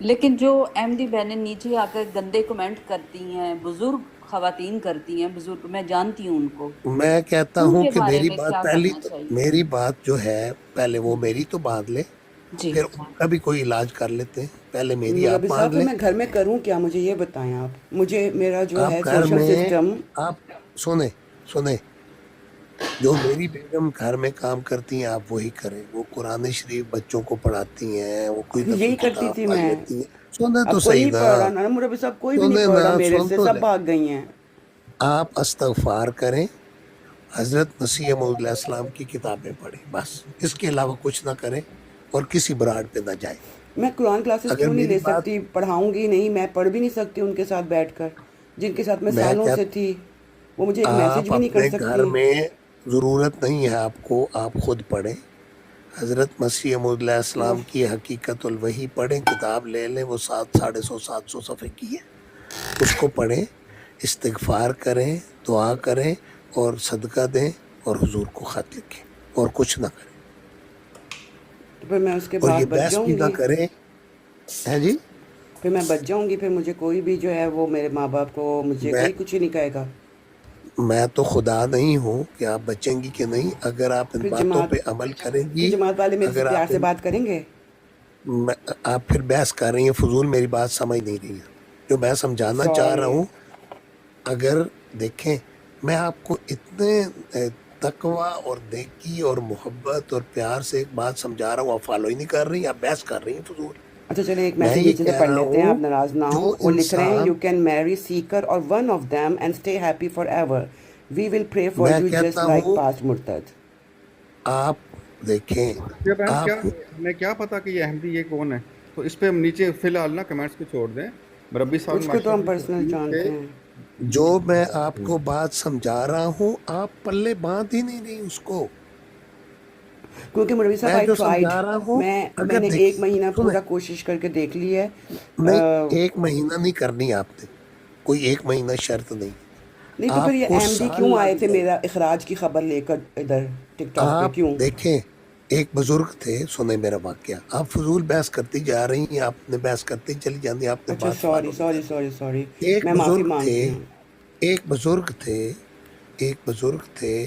لیکن جو احمدی بہنیں نیچے آ کر گندے کمنٹ کرتی ہیں، بزرگ خواتین کرتی ہیں، بزرگ میں جانتی ہوں ان کو، میں کہتا ان ہوں کے کہ بارے میری میں بات کیا پہلی کرنا تو چاہیے؟ میری بات جو ہے پہلے وہ میری تو باندھ لے، جی پھر ان کا بھی کوئی علاج کر لیتے ہیں۔ پہلے میری آپ مولوی صاحب باندھ پھر لیں۔ میں گھر میں کروں کیا؟ مجھے یہ بتائیں آپ مجھے، میرا جو آپ ہے گھر سوشل میں سسٹم۔ آپ سنیں سنیں جو میری بیگم گھر میں کام کرتی ہیں آپ وہی کریں۔ وہ قرآن شریف بچوں کو پڑھاتی ہیں، وہ کوئی نہ کوئی یہی کرتی کتاب تھی پڑھ میں، لیتی ہیں۔ سنیں تو اب کوئی صحیح نہیں نا، پڑھ رہا نا مولوی صاحب، کوئی بھی نہیں سنیں پڑھ نا، رہا میرے سن سے، تو سب لیں۔ بھاگ گئی ہیں۔ آپ استغفار کریں، حضرت مسیح موعود علیہ السلام کی کتابیں پڑھیں، بس اس کے علاوہ کچھ نہ کریں اور کسی براڈ پہ نہ جائیں۔ میں قرآن کلاسز اگر کیوں نہیں میری لے بات سکتی؟ پڑھاؤں گی نہیں، میں پڑھ بھی نہیں سکتی ان کے ساتھ بیٹھ کر جن کے ساتھ میں میں سالوں کیا، سے تھی، وہ مجھے ایک میسج آپ بھی نہیں کر اپنے گھر سکتی۔ میں ضرورت نہیں ہے آپ کو، آپ خود پڑھیں۔ حضرت مسیح موعود علیہ السلام اف، کی حقیقت الوحی پڑھیں، کتاب لے لیں، وہ 700 صفحے کی ہے، اس کو پڑھیں، استغفار کریں، دعا کریں اور صدقہ دیں اور حضور کو خط لکھیں اور کچھ نہ کریں، تو پھر میں اس کے اور بعد یہ بچ بحث بھی جاؤں نہ گی، کریں۔ ہیں جی، پھر میں بچ جاؤں گی، پھر مجھے کوئی بھی جو ہے وہ میرے ماں باپ کو مجھے میں کوئی کچھ ہی نہیں کہے گا۔ میں تو خدا نہیں ہوں کہ آپ بچیں گی کہ نہیں۔ اگر آپ ان پھر باتوں جماعت پہ عمل کریں پھر گی، جماعت والے میرے سے اگر پیار آپ سے ان بات کریں گے؟ آپ پھر بحث کر رہی ہیں فضول، میری بات سمجھ نہیں رہی ہیں۔ جو میں سمجھانا چاہ رہا سوری، ہوں، اگر دیکھیں میں آپ کو اتنے تقوی اور نیکی اور محبت اور پیار سے ایک بات سمجھا رہا ہوں، آپ فالو ہی نہیں کر رہی، آپ بحث کر رہی ہیں فضول۔ اچھا چلیں ایک میں میسج یہ نیچے سے کہہ پڑھ رہا لیتے ہیں، ہوں آپ ناراض نہ جو ہوں۔ وہ لکھ رہے ہیں انسان، یو کین میری سیکر or one of them and stay happy for ever, we will pray for میں یو جسٹ کہتا لائک ہوں پاسٹ مرتد۔ آپ دیکھیں یہ بہن کیا آپ ہمیں کیا پتا کہ یہ احمدی یہ کون ہے؟ تو اس پہ ہم نیچے فی الحال نا کمنٹس کو چھوڑ دیں۔ مربی صاحب نے اس کو ماشاء تو ہم اللہ پرسنل ترتیب سے جانتے ہیں۔ جو میں آپ کو بات سمجھا رہا ہوں آپ پلے باندھ ہی نہیں رہی اس کو۔ کیونکہ مولوی صاحب میں آئی جو ٹرائیڈ، سمجھا رہا ہوں، میں اگر نے دیکھیں 1 مہینہ سنیں، پورا کوشش کر کے دیکھ لی ہے۔ نہیں 1 مہینہ نہیں کرنی آپ نے، کوئی 1 مہینہ شرط نہیں، نہیں تو پھر آپ یہ کو احمدی سال کیوں آئے لگ تھے جائے میرا گا۔ اخراج کی خبر لے کر ادھر ٹک ٹاک پہ؟ آپ کیوں؟ دیکھیں ایک بزرگ تھے، سنیں میرا واقعہ، آپ فضول بحث کرتی جا رہی ہیں، آپ نے بحث کرتی چلی جاتی، آپ نے اچھا بات سوری فالو نہیں سوری کرنی۔ سوری سوری، ایک میں معافی بزرگ تھے، مانگتی ہوں۔ ایک بزرگ تھے، ایک بزرگ تھے،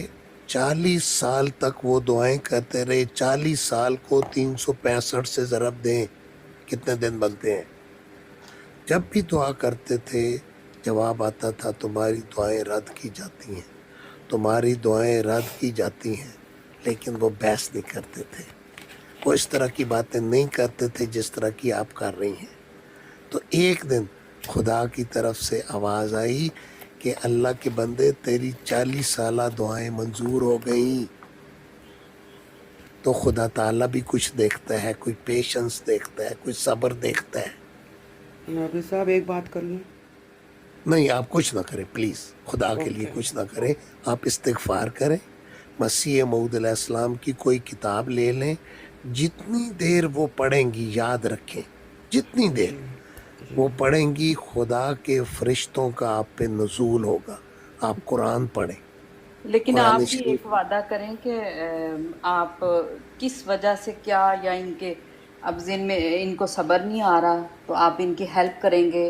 40 سال تک وہ دعائیں کرتے رہے، 40 سال کو 365 سے ضرب دیں کتنے دن بنتے ہیں۔ جب بھی دعا کرتے تھے جواب آتا تھا تمہاری دعائیں رد کی جاتی ہیں، تمہاری دعائیں رد کی جاتی ہیں، لیکن وہ بحث نہیں کرتے تھے، وہ اس طرح کی باتیں نہیں کرتے تھے جس طرح کی آپ کر رہی ہیں۔ تو ایک دن خدا کی طرف سے آواز آئی کہ اللہ کے بندے تیری 40 سالہ دعائیں منظور ہو گئیں۔ تو خدا تعالیٰ بھی کچھ دیکھتا ہے، کوئی پیشنس دیکھتا ہے، کوئی صبر دیکھتا ہے۔ نبی صاحب ایک بات کر لوں؟ نہیں آپ کچھ نہ کریں پلیز، خدا کے لیے اوکے، کچھ نہ کریں، آپ استغفار کریں، مسیح موعود علیہ السلام کی کوئی کتاب لے لیں، جتنی دیر وہ پڑھیں گی یاد رکھیں، جتنی دیر جی جی، وہ پڑھیں گی خدا کے فرشتوں کا آپ پہ نزول ہوگا۔ آپ قرآن پڑھیں، لیکن قرآن آپ بھی شریف۔ ایک وعدہ کریں کہ آپ کس وجہ سے کیا، یا ان کے اب ذہن میں ان کو صبر نہیں آ رہا تو آپ ان کی ہیلپ کریں گے،